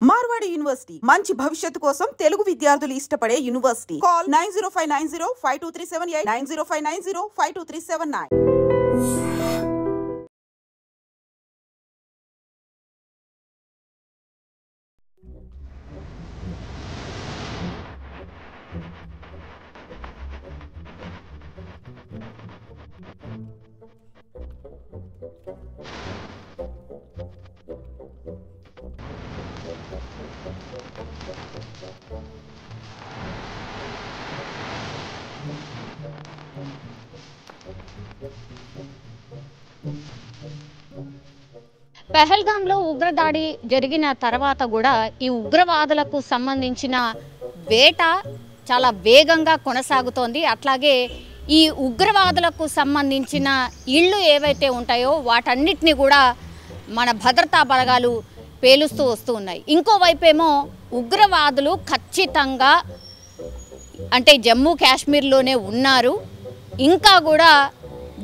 Marwadi university మంచి భవిష్యత్తు కోసం తెలుగు విద్యార్థులు ఇష్టపడే యూనివర్సిటీ. కాల్ 9059052378 9059052379. పెహల్గాంలో ఉగ్రదాడి జరిగిన తర్వాత కూడా ఈ ఉగ్రవాదులకు సంబంధించిన వేట చాలా వేగంగా కొనసాగుతోంది. అట్లాగే ఈ ఉగ్రవాదులకు సంబంధించిన ఇళ్ళు ఏవైతే ఉంటాయో వాటన్నిటిని కూడా మన భద్రతా బలగాలు పేలుస్తూ వస్తూ ఉన్నాయి. ఇంకోవైపేమో ఉగ్రవాదులు ఖచ్చితంగా అంటే జమ్మూ కాశ్మీర్లోనే ఉన్నారు. ఇంకా కూడా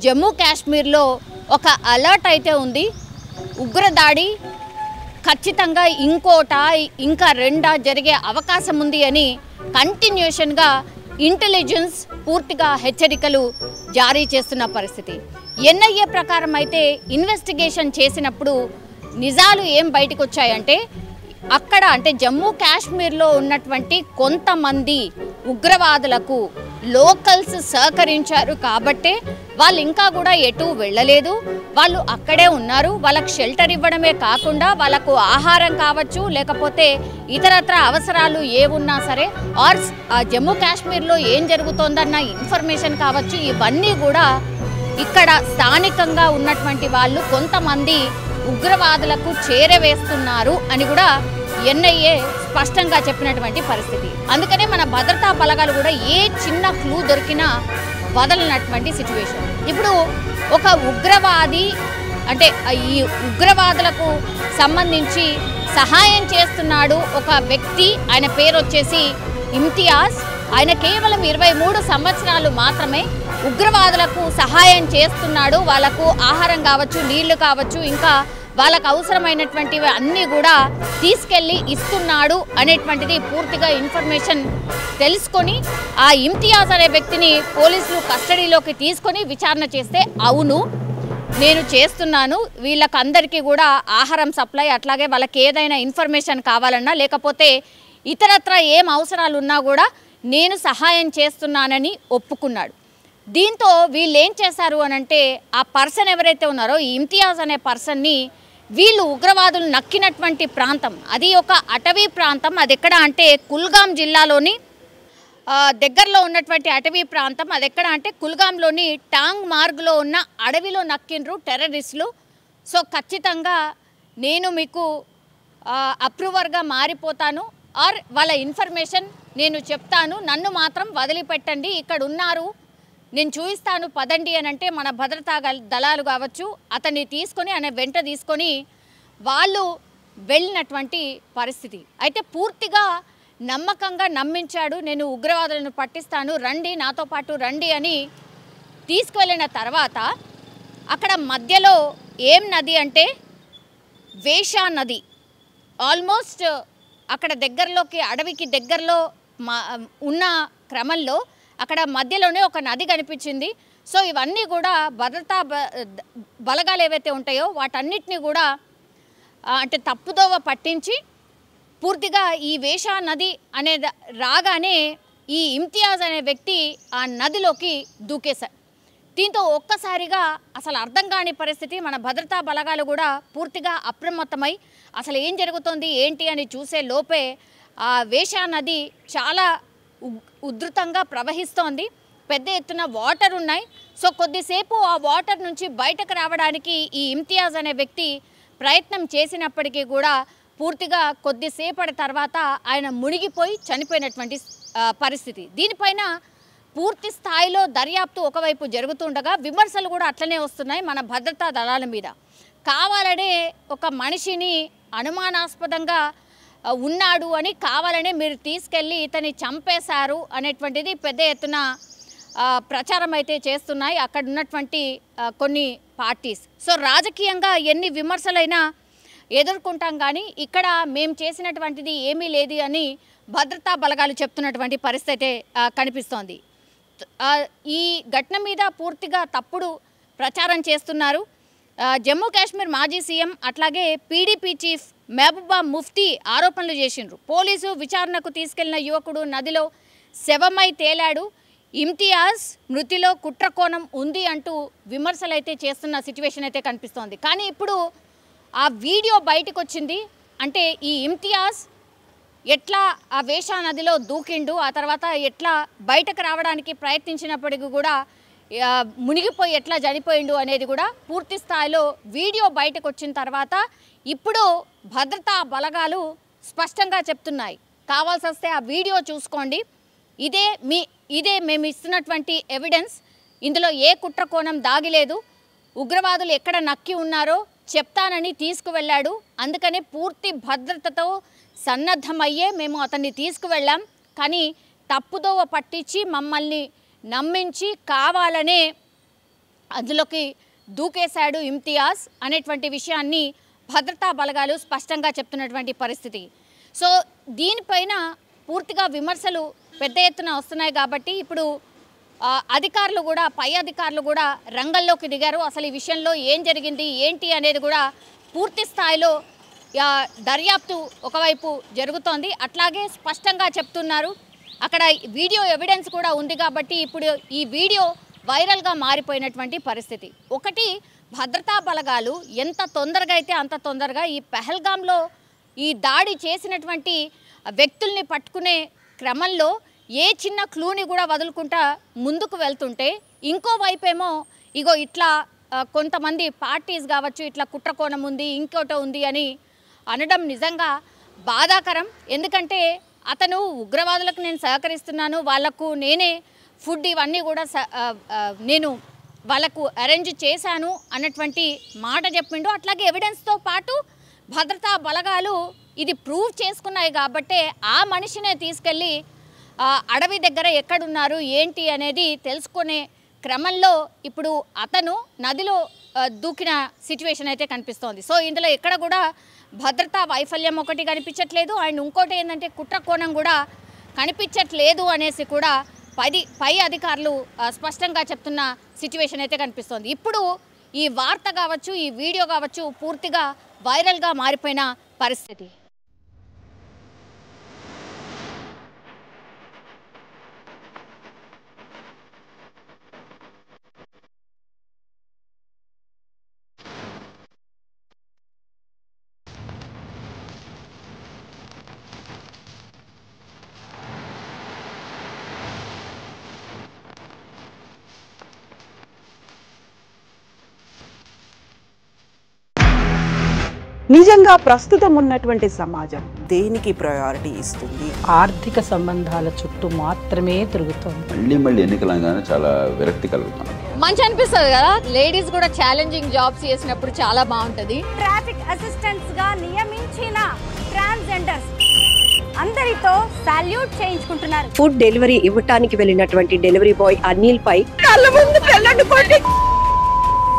జమ్మూ కాశ్మీర్లో ఒక అలర్ట్ అయితే ఉంది. ఉగ్రదాడి ఖచ్చితంగా ఇంకా రెండా జరిగే అవకాశం ఉంది అని కంటిన్యూషన్గా ఇంటెలిజెన్స్ పూర్తిగా హెచ్చరికలు జారీ చేస్తున్న పరిస్థితి. ఎన్ఐఏ ప్రకారం అయితే ఇన్వెస్టిగేషన్ చేసినప్పుడు నిజాలు ఏం బయటకు వచ్చాయంటే అక్కడ అంటే జమ్మూ కాశ్మీర్లో ఉన్నటువంటి కొంతమంది ఉగ్రవాదులకు లోకల్స్ సహకరించారు కాబట్టే వాళ్ళు ఇంకా కూడా ఎటు వెళ్ళలేదు. వాళ్ళు అక్కడే ఉన్నారు. వాళ్ళకు షెల్టర్ ఇవ్వడమే కాకుండా వాళ్ళకు ఆహారం కావచ్చు, లేకపోతే ఇతరత్ర అవసరాలు ఏమున్నా సరే ఆర్ జమ్మూ కాశ్మీర్లో ఏం జరుగుతోందన్న ఇన్ఫర్మేషన్ కావచ్చు, ఇవన్నీ కూడా ఇక్కడ స్థానికంగా ఉన్నటువంటి వాళ్ళు కొంతమంది ఉగ్రవాదులకు చేరవేస్తున్నారు అని కూడా ఎన్ఐఏ స్పష్టంగా చెప్పినటువంటి పరిస్థితి. అందుకనే మన భద్రతా బలగాలు కూడా ఏ చిన్న క్లూ దొరికినా వదలనటువంటి సిచ్యువేషన్. ఇప్పుడు ఒక ఉగ్రవాది అంటే ఈ ఉగ్రవాదులకు సంబంధించి సహాయం చేస్తున్నాడు ఒక వ్యక్తి. ఆయన పేరు వచ్చేసి ఇమ్తియాజ్. ఆయన కేవలం 23 సంవత్సరాలు మాత్రమే. ఉగ్రవాదులకు సహాయం చేస్తున్నాడు. వాళ్ళకు ఆహారం కావచ్చు, నీళ్లు కావచ్చు, ఇంకా వాళ్ళకు అవసరమైనటువంటివి అన్నీ కూడా తీసుకెళ్ళి ఇస్తున్నాడు అనేటువంటిది పూర్తిగా ఇన్ఫర్మేషన్ తెలుసుకొని ఆ ఇమ్తియాజ్ అనే వ్యక్తిని పోలీసులు కస్టడీలోకి తీసుకొని విచారణ చేస్తే అవును నేను చేస్తున్నాను, వీళ్ళకి అందరికీ కూడా ఆహారం సప్లై, అట్లాగే వాళ్ళకి ఏదైనా ఇన్ఫర్మేషన్ కావాలన్నా లేకపోతే ఇతరత్ర ఏం అవసరాలు ఉన్నా కూడా నేను సహాయం చేస్తున్నానని ఒప్పుకున్నాడు. దీంతో వీళ్ళు ఏం చేశారు అనంటే ఆ పర్సన్ ఎవరైతే ఉన్నారో ఈ ఇమ్తియాజ్ అనే పర్సన్ని వీళ్ళు ఉగ్రవాదులు నక్కినటువంటి ప్రాంతం, అది ఒక అటవీ ప్రాంతం. అది ఎక్కడ అంటే కుల్గాం జిల్లాలోని దగ్గరలో ఉన్నటువంటి అటవీ ప్రాంతం. అది ఎక్కడ అంటే కుల్గాంలోని టాంగ్ మార్గ్లో ఉన్న అడవిలో నక్కిండ్రు టెర్రరిస్టులు. సో ఖచ్చితంగా నేను మీకు అప్రూవర్గా మారిపోతాను ఆర్ వాళ్ళ ఇన్ఫర్మేషన్ నేను చెప్తాను, నన్ను మాత్రం వదిలిపెట్టండి, ఇక్కడ ఉన్నారు నేను చూపిస్తాను పదండి అని అంటే మన భద్రతా దళాలు కావచ్చు అతన్ని తీసుకొని ఆయన వెంట తీసుకొని వాళ్ళు వెళ్ళినటువంటి పరిస్థితి. అయితే పూర్తిగా నమ్మకంగా నమ్మించాడు, నేను ఉగ్రవాదులను పట్టిస్తాను, రండి నాతో పాటు రండి అని తీసుకువెళ్ళిన తర్వాత అక్కడ మధ్యలో ఏం నది అంటే వేషా నది. ఆల్మోస్ట్ అక్కడ దగ్గరలోకి అడవికి దగ్గరలో ఉన్న క్రమంలో అక్కడ మధ్యలోనే ఒక నది కనిపించింది. సో ఇవన్నీ కూడా భద్రతా బలగాలు ఏవైతే ఉంటాయో వాటన్నిటిని కూడా అంటే తప్పుదోవ పట్టించి పూర్తిగా ఈ వేషా నది అనే రాగానే ఈ ఇమ్తియాజ్ అనే వ్యక్తి ఆ నదిలోకి దూకేశారు. దీంతో ఒక్కసారిగా అసలు అర్థం కాని పరిస్థితి. మన భద్రతా బలగాలు కూడా పూర్తిగా అప్రమత్తమై అసలు ఏం జరుగుతుంది ఏంటి అని చూసే లోపే ఆ వేషా నది చాలా ఉధృతంగా ప్రవహిస్తోంది. పెద్ద ఎత్తున వాటర్ ఉన్నాయి. సో కొద్దిసేపు ఆ వాటర్ నుంచి బయటకు రావడానికి ఈ ఇమ్తియాజ్ అనే వ్యక్తి ప్రయత్నం చేసినప్పటికీ కూడా పూర్తిగా కొద్దిసేపటి తర్వాత ఆయన మునిగిపోయి చనిపోయినటువంటి పరిస్థితి. దీనిపైన పూర్తి స్థాయిలో దర్యాప్తు ఒకవైపు జరుగుతుండగా విమర్శలు కూడా అట్లనే వస్తున్నాయి మన భద్రతా దళాల మీద. కావాలనే ఒక మనిషిని అనుమానాస్పదంగా ఉన్నాడు అని కావాలనే మీరు తీసుకెళ్ళి ఇతన్ని చంపేశారు అనేటువంటిది పెద్ద ఎత్తున ప్రచారం అయితే చేస్తున్నాయి అక్కడ ఉన్నటువంటి కొన్ని పార్టీస్. సో రాజకీయంగా ఎన్ని విమర్శలైనా ఎదుర్కొంటాం, కానీ ఇక్కడ మేము చేసినటువంటిది ఏమీ లేదు అని భద్రతా బలగాలు చెప్తున్నటువంటి పరిస్థితి కనిపిస్తోంది. ఈ ఘటన మీద పూర్తిగా తప్పుడు ప్రచారం చేస్తున్నారు. జమ్మూ కాశ్మీర్ మాజీ సీఎం అట్లాగే పీడీపీ చీఫ్ మహబూబా ముఫ్తీ ఆరోపణలు చేసిండ్రు. పోలీసు విచారణకు తీసుకెళ్లిన యువకుడు నదిలో శవమై తేలాడు, ఇమ్తియాజ్ మృతిలో కుట్రకోణం ఉంది అంటూ విమర్శలు అయితే చేస్తున్న సిచ్యువేషన్ అయితే కనిపిస్తోంది. కానీ ఇప్పుడు ఆ వీడియో బయటకు వచ్చింది. అంటే ఈ ఇమ్తియాజ్ ఎట్లా ఆ వేషా నదిలో దూకిండు, ఆ తర్వాత ఎట్లా బయటకు రావడానికి ప్రయత్నించినప్పటికీ కూడా మునిగిపోయి ఎట్లా చనిపోయిండు అనేది కూడా పూర్తి స్థాయిలో వీడియో బయటకు వచ్చిన తర్వాత ఇప్పుడు భద్రతా బలగాలు స్పష్టంగా చెప్తున్నాయి. కావాల్సి వస్తే ఆ వీడియో చూసుకోండి, ఇదే మేము ఇస్తున్నటువంటి ఎవిడెన్స్, ఇందులో ఏ కుట్రకోణం దాగిలేదు, ఉగ్రవాదులు ఎక్కడ నక్కి ఉన్నారో చెప్తానని తీసుకువెళ్ళాడు, అందుకనే పూర్తి భద్రతతో సన్నద్ధమయ్యే మేము అతన్ని తీసుకువెళ్ళాం, కానీ తప్పుదోవ పట్టించి మమ్మల్ని నమ్మించి కావాలనే అందులోకి దూకేశాడు ఇమ్తియాజ్ అనేటువంటి విషయాన్ని భద్రతా బలగాలు స్పష్టంగా చెప్తున్నటువంటి పరిస్థితి. సో దీనిపైన పూర్తిగా విమర్శలు పెద్ద ఎత్తున వస్తున్నాయి. కాబట్టి ఇప్పుడు అధికారులు కూడా, పై అధికారులు కూడా రంగంలోకి దిగారు. అసలు ఈ విషయంలో ఏం జరిగింది ఏంటి అనేది కూడా పూర్తి స్థాయిలో దర్యాప్తు ఒకవైపు జరుగుతోంది. అట్లాగే స్పష్టంగా చెప్తున్నారు. అక్కడ వీడియో ఎవిడెన్స్ కూడా ఉంది కాబట్టి ఇప్పుడు ఈ వీడియో వైరల్గా మారిపోయినటువంటి పరిస్థితి. ఒకటి, భద్రతా బలగాలు ఎంత తొందరగా అయితే అంత తొందరగా ఈ పహల్గామ్లో ఈ దాడి చేసినటువంటి వ్యక్తుల్ని పట్టుకునే క్రమంలో ఏ చిన్న క్లూని కూడా వదులుకుంటా ముందుకు వెళ్తుంటే, ఇంకోవైపేమో ఇగో ఇట్లా కొంతమంది పార్టీస్ కావచ్చు ఇట్లా కుట్రకోణం ఉంది, ఇంకోటో ఉంది అని అనడం నిజంగా బాధాకరం. ఎందుకంటే అతను ఉగ్రవాదులకు నేను సహకరిస్తున్నాను, వాళ్లకు నేనే ఫుడ్ ఇవన్నీ కూడా నేను వాళ్ళకు అరేంజ్ చేశాను అన్నటువంటి మాట చెప్పిండు. అట్లాగే ఎవిడెన్స్తో పాటు భద్రతా బలగాలు ఇది ప్రూవ్ చేసుకున్నాయి కాబట్టే ఆ మనిషినే తీసుకెళ్ళి అడవి దగ్గర ఎక్కడున్నారు ఏంటి అనేది తెలుసుకునే క్రమంలో ఇప్పుడు అతను నదిలో దూకిన సిచ్యువేషన్ అయితే కనిపిస్తోంది. సో ఇందులో ఎక్కడ కూడా భద్రతా వైఫల్యం ఒకటి కనిపించట్లేదు, అండ్ ఇంకోటి ఏంటంటే కుట్రకోణం కూడా కనిపించట్లేదు అనేసి కూడా పై అధికారులు స్పష్టంగా చెప్తున్న సిచ్యువేషన్ అయితే కనిపిస్తోంది. ఇప్పుడు ఈ వార్త కావచ్చు, ఈ వీడియో కావచ్చు పూర్తిగా వైరల్గా మారిపోయిన పరిస్థితి. నిజంగా ప్రస్తుతం ఉన్నటువంటి సమాజం దేనికి ప్రయారిటీ ఇస్తుంది? ఆర్థిక సంబంధాల చుట్టూ మాత్రమే తిరుగుతోంది. మళ్ళీ ఎన్నికలంగానే చాలా విరక్తి కలుగుతున్నాం. మంచి అనిపిస్తుంది కదా, లేడీస్ కూడా ఛాలెంజింగ్ జాబ్స్ చేసినప్పుడు చాలా బాగుంటది. ట్రాఫిక్ అసిస్టెంట్స్ గా నియమించిన ట్రాన్స్జెండర్స్ అందరితో సాల్యూట్ చేయించుకుంటున్నారు. ఫుడ్ డెలివరీ ఇవ్వటానికి వెళ్ళినటువంటి డెలివరీ బాయ్ అనిల్ పై కళ్ళ ముందు